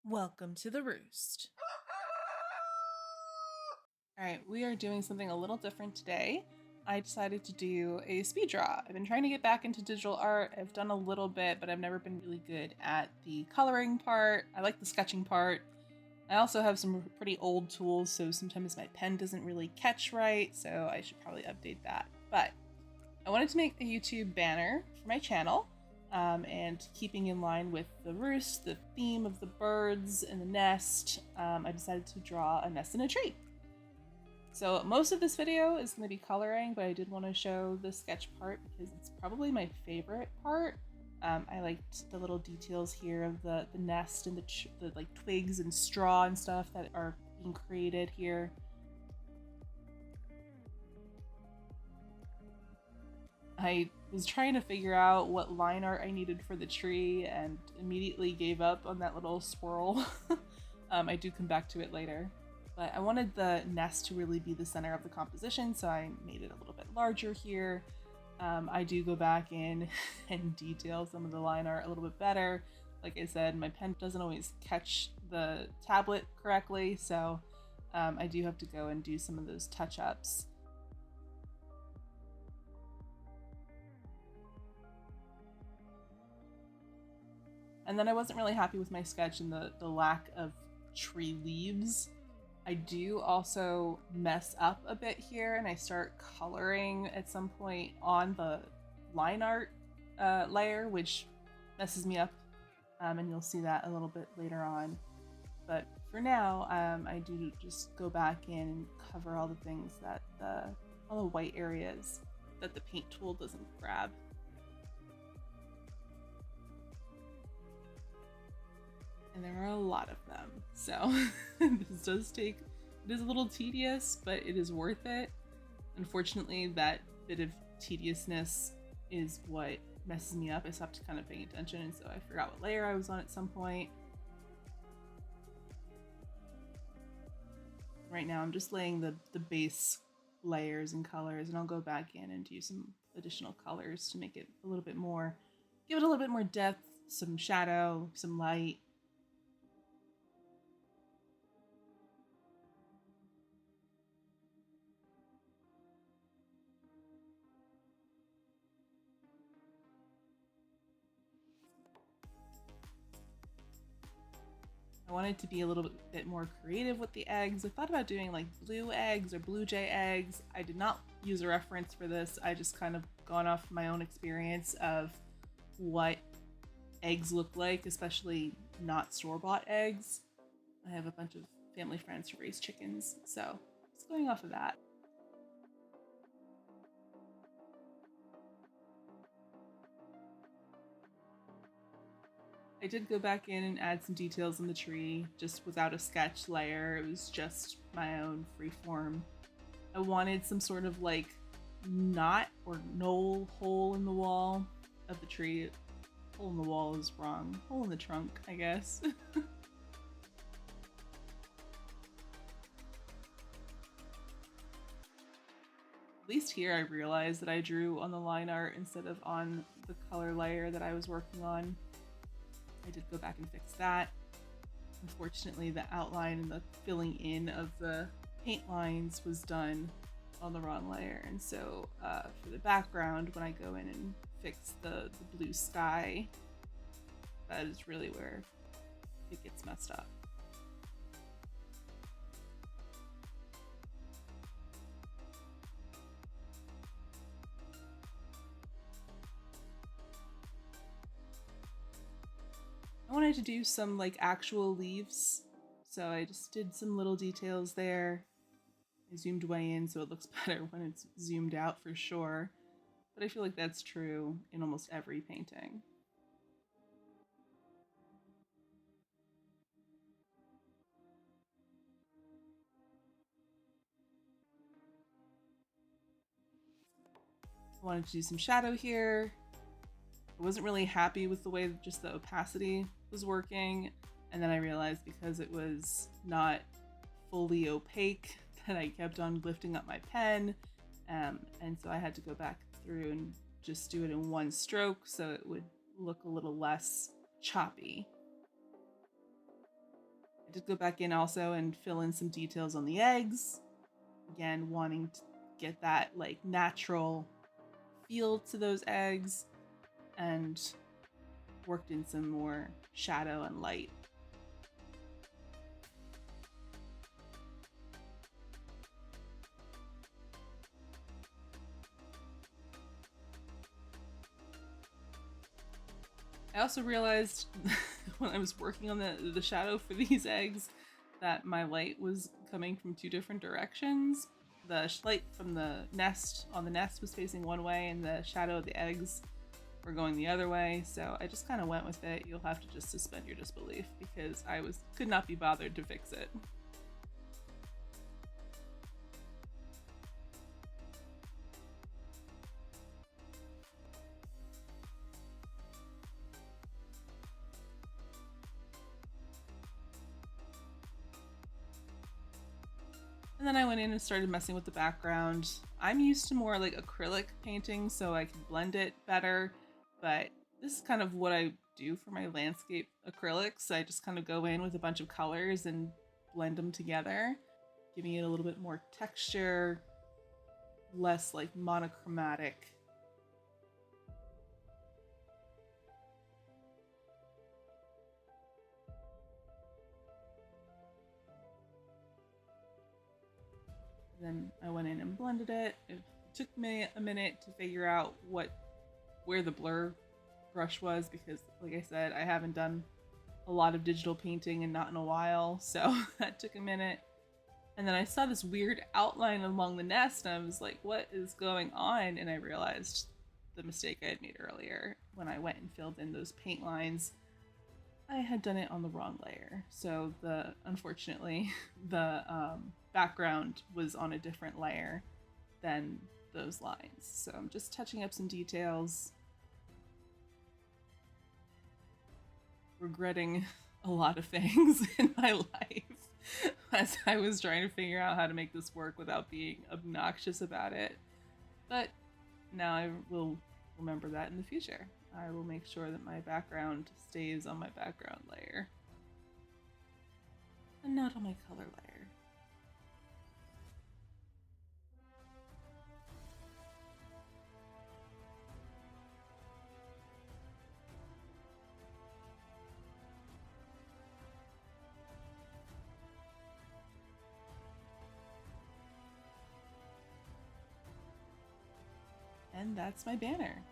Welcome to the roost. Alright, we are doing something a little different today. I decided to do a speed draw. I've been trying to get back into digital art. I've done a little bit, but I've never been really good at the coloring part. I like the sketching part. I also have some pretty old tools, so sometimes my pen doesn't really catch right, so I should probably update that. But I wanted to make a YouTube banner for my channel. And keeping in line with the roost, the theme of the birds and the nest, I decided to draw a nest in a tree. So most of this video is going to be coloring, but I did want to show the sketch part because it's probably my favorite part. I liked the little details here of the nest and the like twigs and straw and stuff that are being created here. I was trying to figure out what line art I needed for the tree and immediately gave up on that little swirl. I do come back to it later. But I wanted the nest to really be the center of the composition, so I made it a little bit larger here. I do go back in and detail some of the line art a little bit better. Like I said, my pen doesn't always catch the tablet correctly, so I do have to go and do some of those touch-ups. And then I wasn't really happy with my sketch and the lack of tree leaves. I do also mess up a bit here, and I start coloring at some point on the line art layer, which messes me up, and you'll see that a little bit later on. But for now, I do just go back in and cover all the things that all the white areas that the paint tool doesn't grab. And there are a lot of them, so this it is a little tedious, but it is worth it. Unfortunately, that bit of tediousness is what messes me up. I stopped kind of paying attention, and so I forgot what layer I was on at some point. Right now I'm just laying the base layers and colors, and I'll go back in and do some additional colors to make it a little bit more, give it a little bit more depth, some shadow, some light. I wanted to be a little bit more creative with the eggs. I thought about doing like blue eggs or blue jay eggs. I did not use a reference for this. I just kind of gone off my own experience of what eggs look like, especially not store-bought eggs. I have a bunch of family friends who raise chickens, so just going off of that. I did go back in and add some details in the tree, just without a sketch layer. It was just my own freeform. I wanted some sort of like knot or knoll hole in the wall of the tree. Hole in the wall is wrong. Hole in the trunk, I guess. At least here I realized that I drew on the line art instead of on the color layer that I was working on. I did go back and fix that. Unfortunately, the outline and the filling in of the paint lines was done on the wrong layer, and so for the background, when I go in and fix the blue sky, that is really where it gets messed up. I wanted to do some like actual leaves, so I just did some little details there. I zoomed way in so it looks better when it's zoomed out for sure, but I feel like that's true in almost every painting. I wanted to do some shadow here. I wasn't really happy with the way just the opacity was working, and then I realized because it was not fully opaque that I kept on lifting up my pen, and so I had to go back through and just do it in one stroke so it would look a little less choppy. I did go back in also and fill in some details on the eggs. Again, wanting to get that like natural feel to those eggs, and worked in some more shadow and light. I also realized when I was working on the shadow for these eggs that my light was coming from two different directions. The light from the nest on the nest was facing one way, and the shadow of the eggs were going the other way. So I just kind of went with it. You'll have to just suspend your disbelief because I could not be bothered to fix it. And then I went in and started messing with the background. I'm used to more like acrylic painting, so I can blend it better, but this is kind of what I do for my landscape acrylics. I just kind of go in with a bunch of colors and blend them together, giving it a little bit more texture, less like monochromatic. Then I went in and blended it. It took me a minute to figure out where the blur brush was because, like I said, I haven't done a lot of digital painting and not in a while, so that took a minute. And then I saw this weird outline along the nest, and I was like, what is going on? And I realized the mistake I had made earlier when I went and filled in those paint lines. I had done it on the wrong layer, so unfortunately the background was on a different layer than those lines. So I'm just touching up some details, regretting a lot of things in my life as I was trying to figure out how to make this work without being obnoxious about it. But now I will remember that in the future. I will make sure that my background stays on my background layer and not on my color layer. And that's my banner.